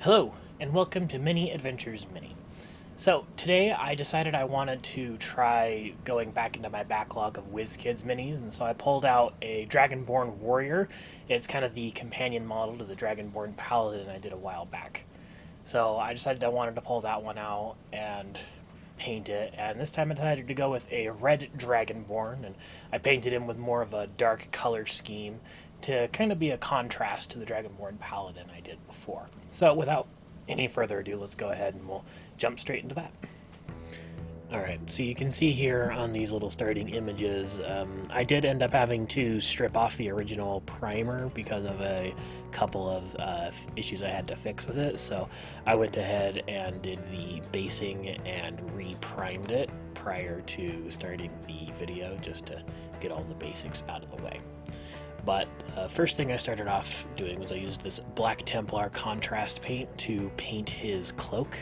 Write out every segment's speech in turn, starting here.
Hello, and welcome to Mini Adventures Mini. So, today I decided I wanted to try going back into my backlog of WizKids minis, and so I pulled out a Dragonborn Warrior. It's kind of the companion model to the Dragonborn Paladin I did a while back. So, I decided I wanted to pull that one out and paint it, and this time I decided to go with a Red Dragonborn, and I painted him with more of a dark color scheme to kind of be a contrast to the Dragonborn Paladin I did before. So without any further ado, let's go ahead and we'll jump straight into that. Alright, so you can see here on these little starting images, I did end up having to strip off the original primer because of a couple of issues I had to fix with it, so I went ahead and did the basing and re-primed it prior to starting the video just to get all the basics out of the way. But first thing I started off doing was I used this Black Templar contrast paint to paint his cloak.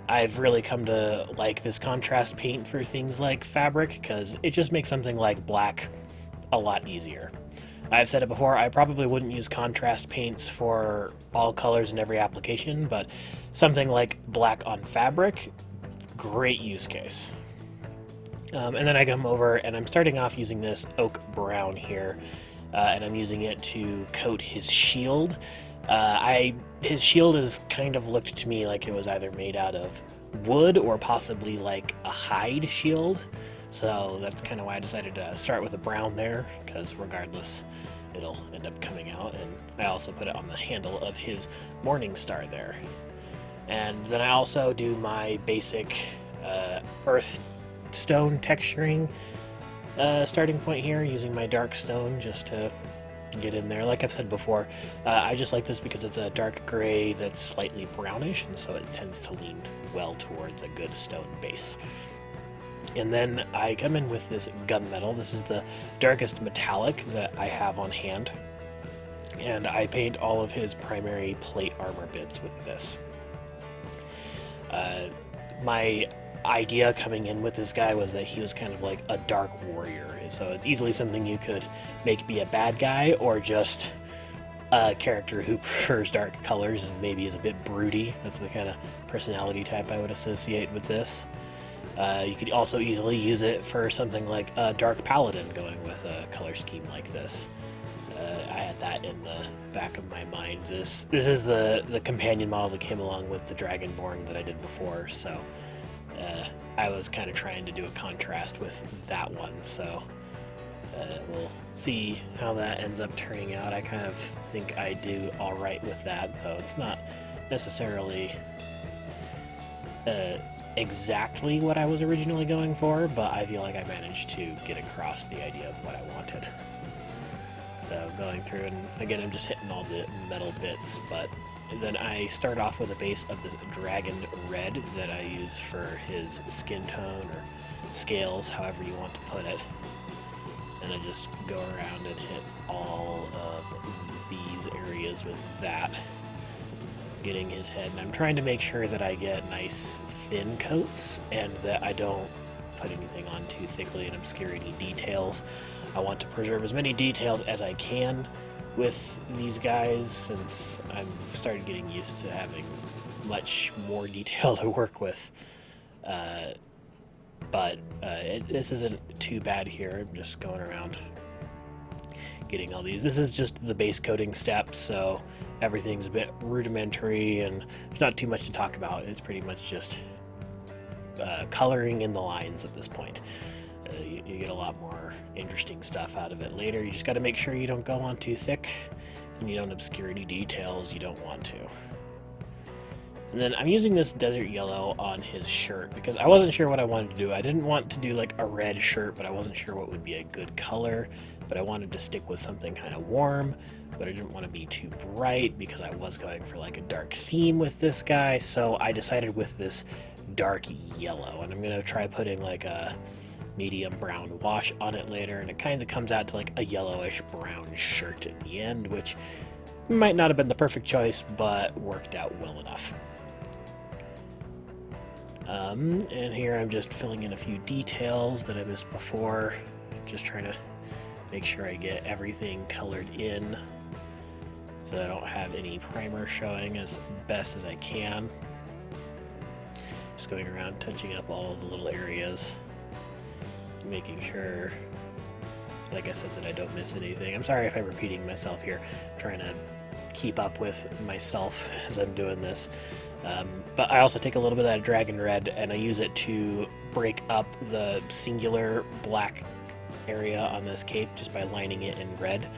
I've really come to like this contrast paint for things like fabric because it just makes something like black a lot easier. I've said it before, I probably wouldn't use contrast paints for all colors in every application, but something like black on fabric, great use case. And then I come over and I'm starting off using this oak brown here. And I'm using it to coat his shield. His shield has kind of looked to me like it was either made out of wood or possibly like a hide shield. So that's kind of why I decided to start with a brown there, because regardless, it'll end up coming out. And I also put it on the handle of his morning star there. And then I also do my basic earth stone texturing starting point here, using my dark stone just to get in there. Like I've said before, I just like this because it's a dark gray that's slightly brownish, and so it tends to lean well towards a good stone base. And then I come in with this gunmetal. This is the darkest metallic that I have on hand, and I paint all of his primary plate armor bits with this. My idea coming in with this guy was that he was kind of like a dark warrior, so it's easily something you could make be a bad guy or just a character who prefers dark colors and maybe is a bit broody. That's the kind of personality type I would associate with this. You could also easily use it for something like a dark paladin going with a color scheme like this. I had that in the back of my mind. This is the companion model that came along with the Dragonborn that I did before, so I was kind of trying to do a contrast with that one, so we'll see how that ends up turning out. I kind of think I do alright with that, though it's not necessarily exactly what I was originally going for, but I feel like I managed to get across the idea of what I wanted. So going through, and again I'm just hitting all the metal bits, but then I start off with a base of this dragon red that I use for his skin tone or scales, however you want to put it. And I just go around and hit all of these areas with that, getting his head. And I'm trying to make sure that I get nice thin coats and that I don't put anything on too thickly and obscure any details. I want to preserve as many details as I can with these guys, since I've started getting used to having much more detail to work with. But this isn't too bad here. I'm just going around getting all these. This is just the base coating steps, so everything's a bit rudimentary and there's not too much to talk about. It's pretty much just coloring in the lines at this point. You get a lot more interesting stuff out of it later. You just got to make sure you don't go on too thick and you don't obscure any details you don't want to. And then I'm using this desert yellow on his shirt because I wasn't sure what I wanted to do. I didn't want to do like a red shirt, but I wasn't sure what would be a good color. But I wanted to stick with something kind of warm, but I didn't want to be too bright because I was going for like a dark theme with this guy. So I decided with this dark yellow, and I'm going to try putting like a medium brown wash on it later, and it kind of comes out to like a yellowish brown shirt at the end, which might not have been the perfect choice, but worked out well enough. And here I'm just filling in a few details that I missed before, just trying to make sure I get everything colored in. so I don't have any primer showing as best as I can. Just going around touching up all the little areas, making sure, like I said, that I don't miss anything. I'm sorry if I'm repeating myself here. I'm trying to keep up with myself as I'm doing this. But I also take a little bit of that Dragon Red and I use it to break up the singular black area on this cape just by lining it in red.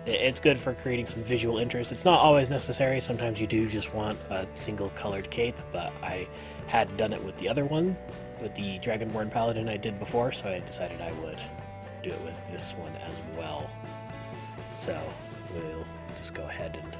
It's good for creating some visual interest. It's not always necessary. Sometimes you do just want a single colored cape, but I had done it with the other one, with the Dragonborn Paladin I did before, so I decided I would do it with this one as well. So we'll just go ahead and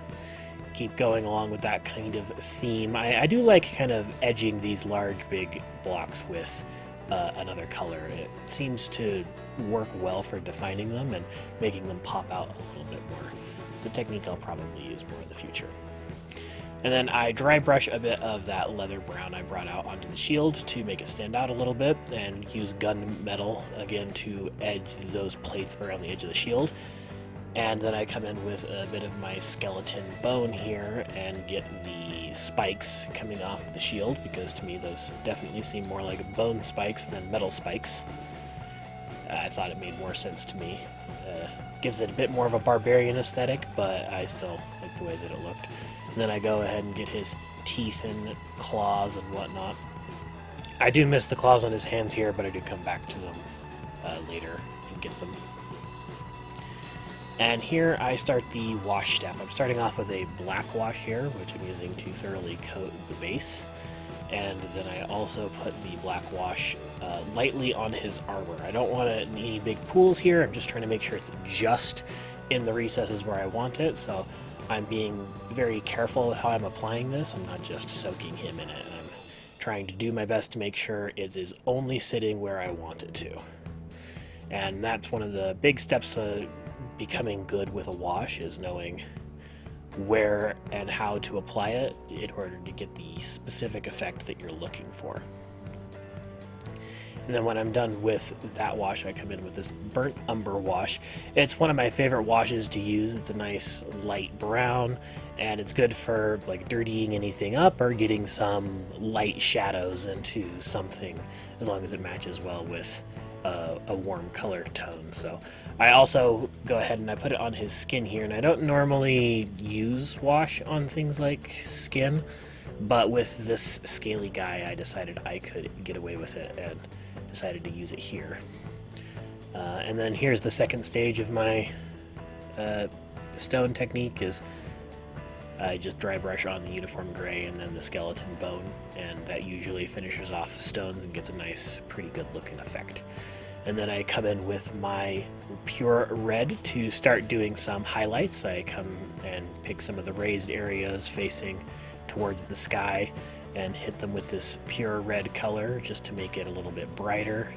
keep going along with that kind of theme. I do like kind of edging these large big blocks with another color. It seems to work well for defining them and making them pop out a little bit more. It's a technique I'll probably use more in the future. And then I dry brush a bit of that leather brown I brought out onto the shield to make it stand out a little bit, and use gunmetal again to edge those plates around the edge of the shield. And then I come in with a bit of my skeleton bone here and get the spikes coming off of the shield, because to me those definitely seem more like bone spikes than metal spikes. I thought it made more sense to me. Gives it a bit more of a barbarian aesthetic, but I still like the way that it looked. And then I go ahead and get his teeth and claws and whatnot. I do miss the claws on his hands here, but I do come back to them later and get them. And here I start the wash step. I'm starting off with a black wash here, which I'm using to thoroughly coat the base. And then I also put the black wash lightly on his armor. I don't want any big pools here. I'm just trying to make sure it's just in the recesses where I want it. So I'm being very careful with how I'm applying this. I'm not just soaking him in it. I'm trying to do my best to make sure it is only sitting where I want it to. And that's one of the big steps to becoming good with a wash, is knowing where and how to apply it in order to get the specific effect that you're looking for. And then when I'm done with that wash, I come in with this burnt umber wash. It's one of my favorite washes to use. It's a nice light brown, and it's good for like dirtying anything up or getting some light shadows into something, as long as it matches well with a warm color tone. So I also go ahead and I put it on his skin here, and I don't normally use wash on things like skin, but with this scaly guy I decided I could get away with it and decided to use it here. And then here's the second stage of my stone technique, is I just dry brush on the uniform gray and then the skeleton bone, and that usually finishes off stones and gets a nice, pretty good looking effect. And then I come in with my pure red to start doing some highlights. I come and pick some of the raised areas facing towards the sky and hit them with this pure red color just to make it a little bit brighter.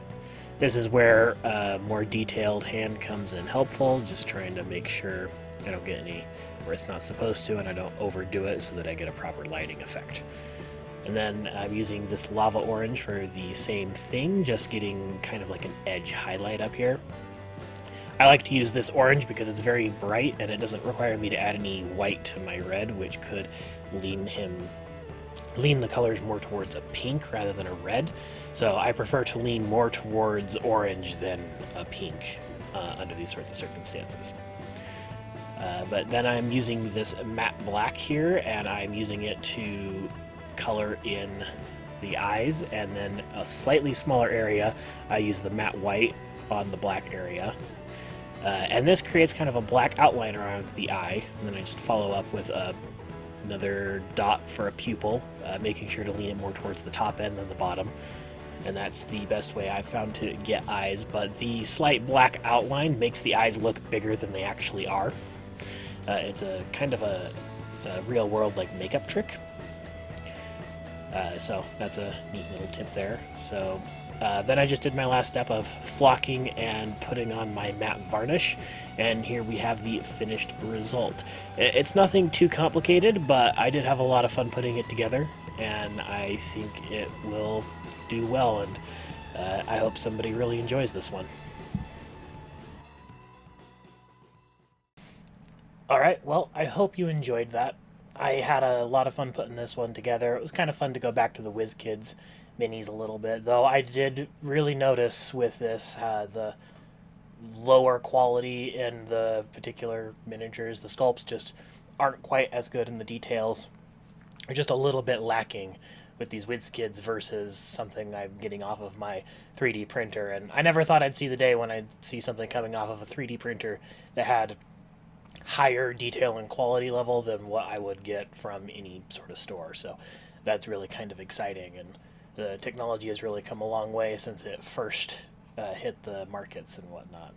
This is where a more detailed hand comes in helpful, just trying to make sure I don't get any where it's not supposed to, and I don't overdo it so that I get a proper lighting effect. And then I'm using this lava orange for the same thing, just getting kind of like an edge highlight up here. I like to use this orange because it's very bright and it doesn't require me to add any white to my red, which could lean the colors more towards a pink rather than a red. So I prefer to lean more towards orange than a pink under these sorts of circumstances. But then I'm using this matte black here, and I'm using it to color in the eyes, and then a slightly smaller area I use the matte white on the black area, and this creates kind of a black outline around the eye, and then I just follow up with another dot for a pupil, making sure to lean it more towards the top end than the bottom, and that's the best way I've found to get eyes. But the slight black outline makes the eyes look bigger than they actually are. It's a kind of a real world like makeup trick. So that's a neat little tip there. So then I just did my last step of flocking and putting on my matte varnish, and here we have the finished result. It's nothing too complicated, but I did have a lot of fun putting it together, and I think it will do well, and I hope somebody really enjoys this one. Alright, well, I hope you enjoyed that. I had a lot of fun putting this one together. It was kind of fun to go back to the WizKids minis a little bit, though I did really notice with this the lower quality in the particular miniatures. The sculpts just aren't quite as good in the details. They're just a little bit lacking with these WizKids versus something I'm getting off of my 3D printer. And I never thought I'd see the day when I'd see something coming off of a 3D printer that had higher detail and quality level than what I would get from any sort of store. So that's really kind of exciting. And the technology has really come a long way since it first hit the markets and whatnot.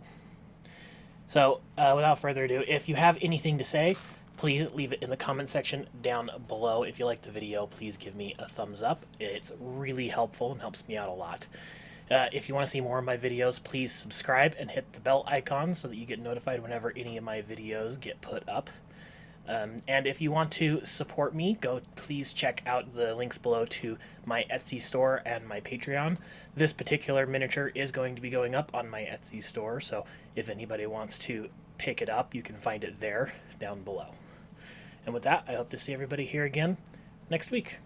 So, without further ado, if you have anything to say, please leave it in the comment section down below. If you like the video, please give me a thumbs up. It's really helpful and helps me out a lot. If you want to see more of my videos, please subscribe and hit the bell icon so that you get notified whenever any of my videos get put up. And if you want to support me, please check out the links below to my Etsy store and my Patreon. This particular miniature is going to be going up on my Etsy store, so if anybody wants to pick it up, you can find it there down below. And with that, I hope to see everybody here again next week.